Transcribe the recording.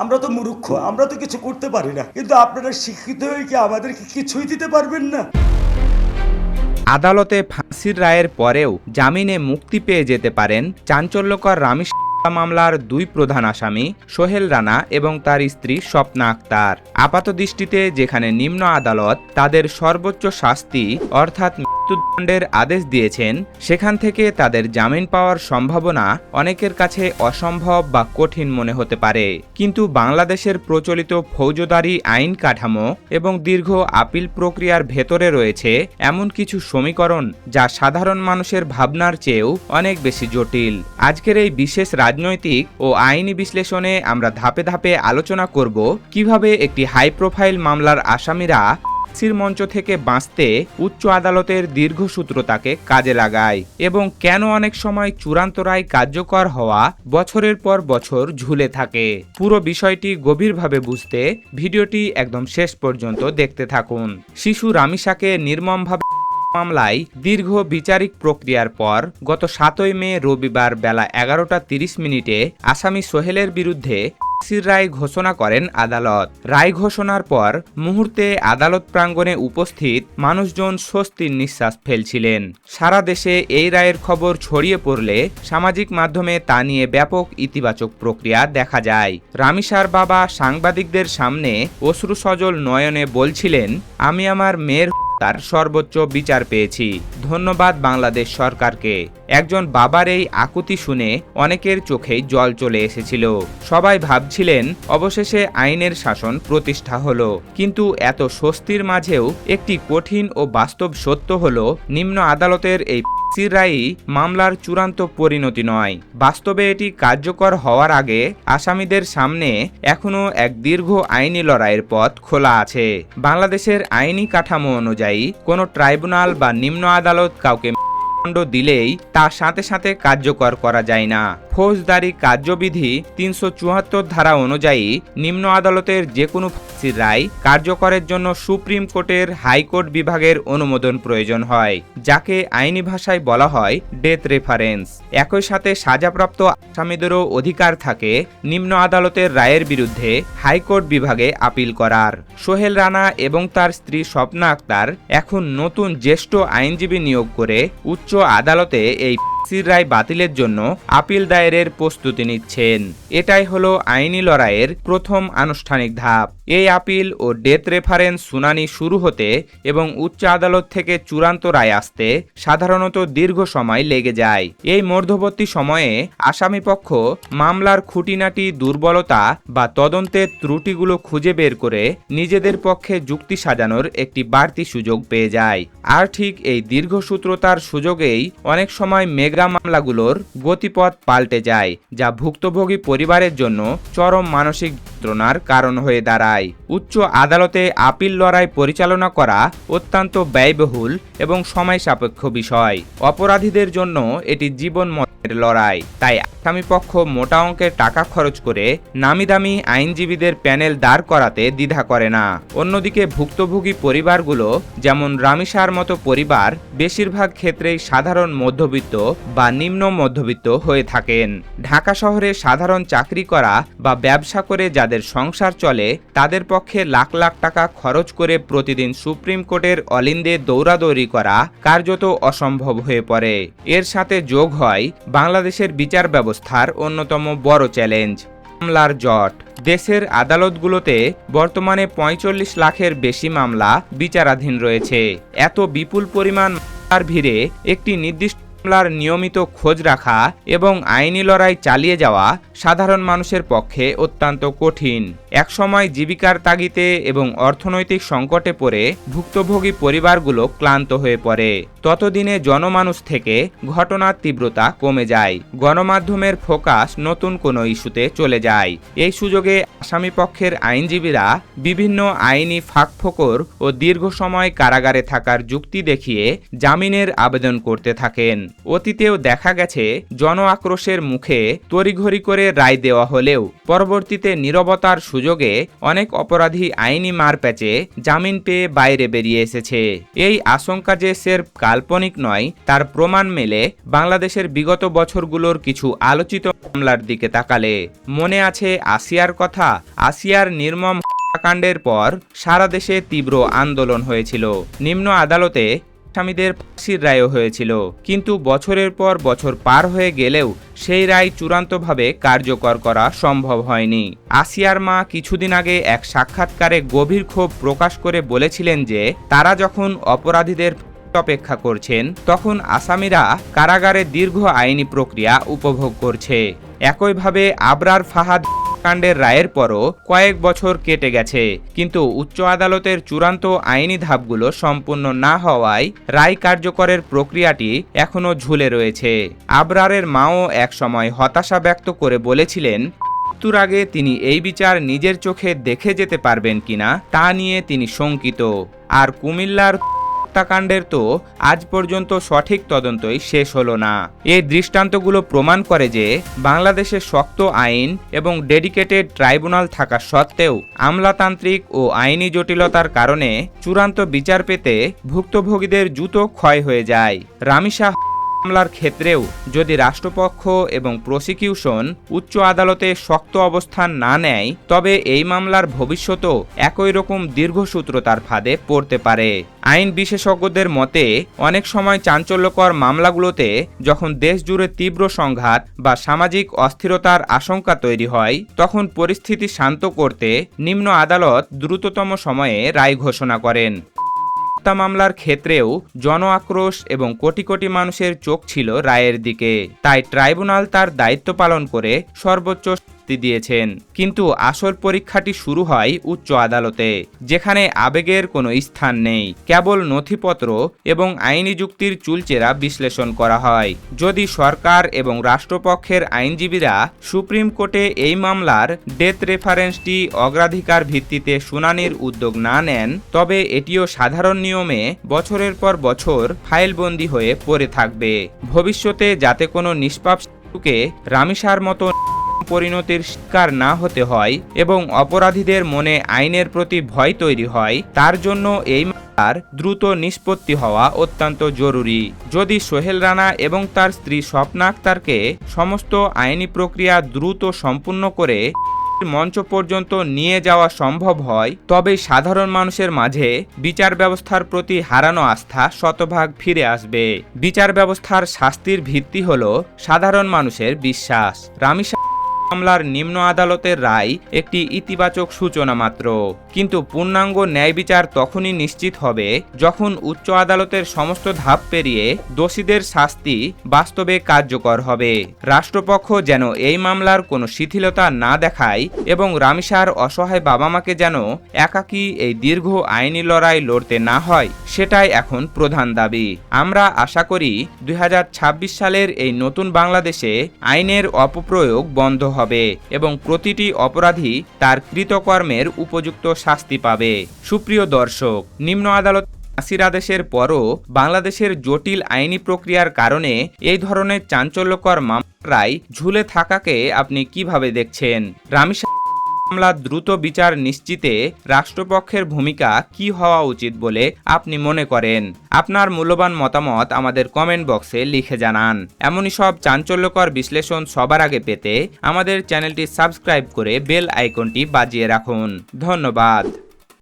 আমরা তো মূর্খ, আমরা তো কিছু করতে পারি না, কিন্তু আপনারা শিক্ষিত হয়ে কি আমাদেরকে কিছুই দিতে পারবেন না? আদালতে ফাঁসির রায়ের পরেও জামিনে মুক্তি পেয়ে যেতে পারেন চাঞ্চল্যকর রামিস মামলার দুই প্রধান আসামি সোহেল রানা এবং তার স্ত্রী স্বপ্না আক্তার। আপাতদৃষ্টিতে যেখানে নিম্ন আদালত তাদের সর্বোচ্চ শাস্তি অর্থাৎ মৃত্যুদণ্ডের আদেশ দিয়েছেন, সেখান থেকে তাদের জামিন পাওয়ার সম্ভাবনা অনেকের কাছে অসম্ভব বা কঠিন মনে হতে পারে। কিন্তু বাংলাদেশের প্রচলিত ফৌজদারি আইন কাঠামো এবং দীর্ঘ আপিল প্রক্রিয়ার ভেতরে রয়েছে এমন কিছু সমীকরণ যা সাধারণ মানুষের ভাবনার চেয়েও অনেক বেশি জটিল। আজকের এই বিশেষ রাজনৈতিক ও আইনি বিশ্লেষণে আমরা ধাপে ধাপে আলোচনা করব কিভাবে একটি হাই প্রোফাইল মামলার আসামিরা ফাঁসির মঞ্চ থেকে বাঁচতে উচ্চ আদালতের দীর্ঘসূত্রতাকে কাজে লাগায় এবং কেন অনেক সময় চূড়ান্ত রায় কার্যকর হওয়া বছরের পর বছর ঝুলে থাকে। পুরো বিষয়টি গভীরভাবে বুঝতে ভিডিওটি একদম শেষ পর্যন্ত দেখতে থাকুন। শিশু রামিসাকে নির্মমভাবে মামলায় দীর্ঘ বিচারিক প্রক্রিয়ার পর গত 7 মে রবিবার বেলা 11:30 আসামি সোহেলের বিরুদ্ধে ফাঁসির রায় ঘোষণা করেন আদালত। রায় ঘোষণার পর মুহূর্তে আদালত প্রাঙ্গণে উপস্থিত মানুষজন স্বস্তির নিঃশ্বাস ফেলছিলেন। সারা দেশে এই রায়ের খবর ছড়িয়ে পড়লে সামাজিক মাধ্যমে তা নিয়ে ব্যাপক ইতিবাচক প্রক্রিয়া দেখা যায়। রামিসার বাবা সাংবাদিকদের সামনে অশ্রুসজল নয়নে বলছিলেন, আমি আমার মেয়ের তার সর্বোচ্চ বিচার পেয়েছি, ধন্যবাদ বাংলাদেশ সরকারকে। একজন বাবার এই আকুতি শুনে অনেকের চোখেই জল চলে এসেছিল। সবাই ভাবছিলেন অবশেষে আইনের শাসন প্রতিষ্ঠা হলো। কিন্তু এত স্বস্তির মাঝেও একটি কঠিন ও বাস্তব সত্য হলো, নিম্ন আদালতের এই ফাঁসির রায়ই মামলার চূড়ান্ত পরিণতি নয়। বাস্তবে এটি কার্যকর হওয়ার আগে আসামিদের সামনে এখনও এক দীর্ঘ আইনি লড়াইয়ের পথ খোলা আছে। বাংলাদেশের আইনি কাঠামো অনুযায়ী কোনো ট্রাইব্যুনাল বা নিম্ন আদালত কাউকে দণ্ড দিলেই তা সাথে সাথে কার্যকর করা যায় না। ফৌজদারি কার্যবিধি 374 ধারা অনুযায়ী নিম্ন আদালতের যে কোনো ফাঁসির রায় কার্যকরের জন্য সুপ্রিম কোর্টের হাইকোর্ট বিভাগের অনুমোদন প্রয়োজন হয়, যাকে আইনি ভাষায় বলা হয় ডেথ রেফারেন্স। একই সাথে সাজাপ্রাপ্ত আসামিদেরও অধিকার থাকে নিম্ন আদালতের রায়ের বিরুদ্ধে হাইকোর্ট বিভাগে আপিল করার। সোহেল রানা এবং তার স্ত্রী স্বপ্না আক্তার এখন নতুন জ্যেষ্ঠ আইনজীবী নিয়োগ করে উচ্চ আদালতে এই ফাঁসির রায় বাতিলের জন্য আপিল দায়েরের প্রস্তুতি নিচ্ছেন। এটাই হলো আইনি লড়াইয়ের প্রথম আনুষ্ঠানিক ধাপ। এই আপিল ও ডেথ রেফারেন্স শুনানি শুরু হতে এবং উচ্চ আদালত থেকে চূড়ান্ত রায় আসতে সাধারণত দীর্ঘ সময় লেগে যায়। এই মধ্যবর্তী সময়ে আসামিপক্ষ মামলার খুঁটিনাটি দুর্বলতা বা তদন্তের ত্রুটিগুলো খুঁজে বের করে নিজেদের পক্ষে যুক্তি সাজানোর একটি বাড়তি সুযোগ পেয়ে যায়। আর ঠিক এই দীর্ঘসূত্রতার সুযোগেই অনেক সময় মেগা মামলাগুলোর গতিপথ পাল্টে যায়, যা ভুক্তভোগী পরিবারের জন্য চরম মানসিক যন্ত্রণার কারণ হয়ে দাঁড়ায়। উচ্চ আদালতে আপিল লড়াই পরিচালনা করা অত্যন্ত ব্যয়বহুল এবং সময় সাপেক্ষ বিষয়। অপরাধীদের জন্য এটি জীবন মরণের লড়াই, তাই আসামিপক্ষ মোটা অঙ্কের টাকা খরচ করে নামিদামি আইনজীবীদের প্যানেল দাঁড় করাতে দ্বিধা করে না। অন্যদিকে ভুক্তভোগী পরিবারগুলো, যেমন রামিসার মতো পরিবার, বেশিরভাগ ক্ষেত্রেই সাধারণ মধ্যবিত্ত বা নিম্ন মধ্যবিত্ত হয়ে থাকেন। ঢাকা শহরে সাধারণ চাকরি করা বা ব্যবসা করে যাদের সংসার চলে, তাদের পক্ষে লাখ লাখ টাকা খরচ করে প্রতিদিন সুপ্রিম কোর্টের অলিন্দে দৌড়াদৌড়ি করা কার্যত অসম্ভব হয়ে পড়ে। এর সাথে যোগ হয় বাংলাদেশের বিচার ব্যবস্থার অন্যতম বড় চ্যালেঞ্জ, মামলার জট। দেশের আদালতগুলোতে বর্তমানে 45 লাখের বেশি মামলা বিচারাধীন রয়েছে। এত বিপুল পরিমাণ মামলার ভিড়ে একটি নির্দিষ্ট মামলার নিয়মিত খোঁজ রাখা এবং আইনি লড়াই চালিয়ে যাওয়া সাধারণ মানুষের পক্ষে অত্যন্ত কঠিন। একসময় জীবিকার তাগিদে এবং অর্থনৈতিক সংকটে পড়ে ভুক্তভোগী পরিবারগুলো ক্লান্ত হয়ে পড়ে। ততদিনে জনমানুষ থেকে ঘটনার তীব্রতা কমে যায়, গণমাধ্যমের ফোকাস নতুন কোনো ইস্যুতে চলে যায়। এই সুযোগে আসামিপক্ষের আইনজীবীরা বিভিন্ন আইনি ফাঁকফোকর ও দীর্ঘ সময় কারাগারে থাকার যুক্তি দেখিয়ে জামিনের আবেদন করতে থাকেন। অতীতেও দেখা গেছে জন আক্রোশের মুখে তড়িঘড়ি করে রায় দেওয়া হলেও পরবর্তীতে নীরবতার সুযোগে অনেক অপরাধী আইনি মারপ্যাচে জামিন পেয়ে বাইরে বেরিয়ে এসেছে। এই আশঙ্কা যে সেরফ কাল্পনিক নয় তার প্রমাণ মেলে বাংলাদেশের বিগত বছরগুলোর কিছু আলোচিত মামলার দিকে তাকালে। মনে আছে আসিয়ার কথা? আসিয়ার নির্মম কাণ্ডের পর সারা দেশে তীব্র আন্দোলন হয়েছিল। নিম্ন আদালতে আসামিদের ফাঁসির রায়ও হয়েছিল, কিন্তু বছরের পর বছর পার হয়ে গেলেও সেই রায় চূড়ান্তভাবে কার্যকর করা সম্ভব হয়নি। আসিয়ার মা কিছুদিন আগে এক সাক্ষাৎকারে গভীর ক্ষোভ প্রকাশ করে বলেছিলেন যে তারা যখন অপরাধীদের অপেক্ষা করছেন তখন আসামিরা কারাগারে দীর্ঘ আইনি প্রক্রিয়া উপভোগ করছে। একইভাবে আবরার ফাহাদ কাণ্ডের রায়ের পরও কয়েক বছর কেটে গেছে, কিন্তু উচ্চ আদালতের চূড়ান্ত আইনি ধাপগুলো সম্পূর্ণ না হওয়ায় রায় কার্যকরের প্রক্রিয়াটি এখনও ঝুলে রয়েছে। আবরারের মাও একসময় হতাশা ব্যক্ত করে বলেছিলেন মৃত্যুর আগে তিনি এই বিচার নিজের চোখে দেখে যেতে পারবেন কিনা তা নিয়ে তিনি শঙ্কিত। আর কুমিল্লার হত্যাকাণ্ডের তো আজ পর্যন্ত সঠিক তদন্তই শেষ হলো না। এই দৃষ্টান্তগুলো প্রমাণ করে যে বাংলাদেশে শক্ত আইন এবং ডেডিকেটেড ট্রাইব্যুনাল থাকা সত্ত্বেও আমলাতান্ত্রিক ও আইনি জটিলতার কারণে চূড়ান্ত বিচার পেতে ভুক্তভোগীদের জুতো ক্ষয় হয়ে যায়। রামিশা মামলার ক্ষেত্রেও যদি রাষ্ট্রপক্ষ এবং প্রসিকিউশন উচ্চ আদালতে শক্ত অবস্থান না নেয় তবে এই মামলার ভবিষ্যতও একই রকম দীর্ঘসূত্রতার ফাঁদে পড়তে পারে। আইন বিশেষজ্ঞদের মতে অনেক সময় চাঞ্চল্যকর মামলাগুলোতে যখন দেশ জুড়ে তীব্র সংঘাত বা সামাজিক অস্থিরতার আশঙ্কা তৈরি হয় তখন পরিস্থিতি শান্ত করতে নিম্ন আদালত দ্রুততম সময়ে রায় ঘোষণা করেন। হত্যা মামলার ক্ষেত্রেও জন আক্রোশ এবং কোটি কোটি মানুষের চোখ ছিল রায়ের দিকে, তাই ট্রাইব্যুনাল তার দায়িত্ব পালন করে সর্বোচ্চ শাস্তি দিয়েছেন। কিন্তু আসল পরীক্ষাটি শুরু হয় উচ্চ আদালতে, যেখানে আবেগের কোনো স্থান নেই, কেবল নথিপত্র এবং আইনি যুক্তির চুলচেরা বিশ্লেষণ করা হয়। যদি সরকার এবং রাষ্ট্রপক্ষের আইনজীবীরা সুপ্রিম কোর্টে এই মামলার ডেথ রেফারেন্সটি অগ্রাধিকার ভিত্তিতে শুনানির উদ্যোগ না নেন তবে এটিও সাধারণ নিয়মে বছরের পর বছর ফাইলবন্দি হয়ে পড়ে থাকবে। ভবিষ্যতে যাতে কোনো নিষ্পাপ শিশুকে রামিসার মতো পরিণতির শিকার না হতে হয় এবং অপরাধীদের মনে আইনের প্রতি ভয় তৈরি হয় তার জন্য এই মামলার দ্রুত নিষ্পত্তি হওয়া অত্যন্ত জরুরি। যদি সোহেল রানা এবং তার স্ত্রী স্বপ্না আক্তারকে সমস্ত আইনি প্রক্রিয়া দ্রুত সম্পূর্ণ করে মঞ্চ পর্যন্ত নিয়ে যাওয়া সম্ভব হয় তবে সাধারণ মানুষের মাঝে বিচার ব্যবস্থার প্রতি হারানো আস্থা শতভাগ ফিরে আসবে। বিচার ব্যবস্থার শাস্তির ভিত্তি হল সাধারণ মানুষের বিশ্বাস। রামিসা মামলার নিম্ন আদালতের রায় একটি ইতিবাচক সূচনা মাত্র, কিন্তু পূর্ণাঙ্গ ন্যায় বিচার তখনই নিশ্চিত হবে যখন উচ্চ আদালতের সমস্ত ধাপ পেরিয়ে দোষীদের শাস্তি বাস্তবে কার্যকর হবে। রাষ্ট্রপক্ষ যেন এই মামলার কোনো শিথিলতা না দেখায় এবং রামিসার অসহায় বাবা মাকে যেন একাকী এই দীর্ঘ আইনি লড়াই লড়তে না হয়, সেটাই এখন প্রধান দাবি। আমরা আশা করি 2026 সালের এই নতুন বাংলাদেশে আইনের অপপ্রয়োগ বন্ধ হবে এবং প্রতিটি অপরাধী তার কৃতকর্মের উপযুক্ত শাস্তি পাবে। সুপ্রিয় দর্শক, নিম্ন আদালত ফাঁসির আদেশের পরও বাংলাদেশের জটিল আইনি প্রক্রিয়ার কারণে এই ধরনের চাঞ্চল্যকর মামলায় ঝুলে থাকাকে আপনি কিভাবে দেখছেন? রামিসা মামলার দ্রুত বিচার নিশ্চিতে রাষ্ট্রপক্ষের ভূমিকা কি হওয়া উচিত বলে আপনি মনে করেন? আপনার মূল্যবান মতামত আমাদের কমেন্ট বক্সে লিখে জানান। এমনই সব চাঞ্চল্যকর বিশ্লেষণ সবার আগে পেতে আমাদের চ্যানেলটি সাবস্ক্রাইব করে বেল আইকনটি বাজিয়ে রাখুন। ধন্যবাদ।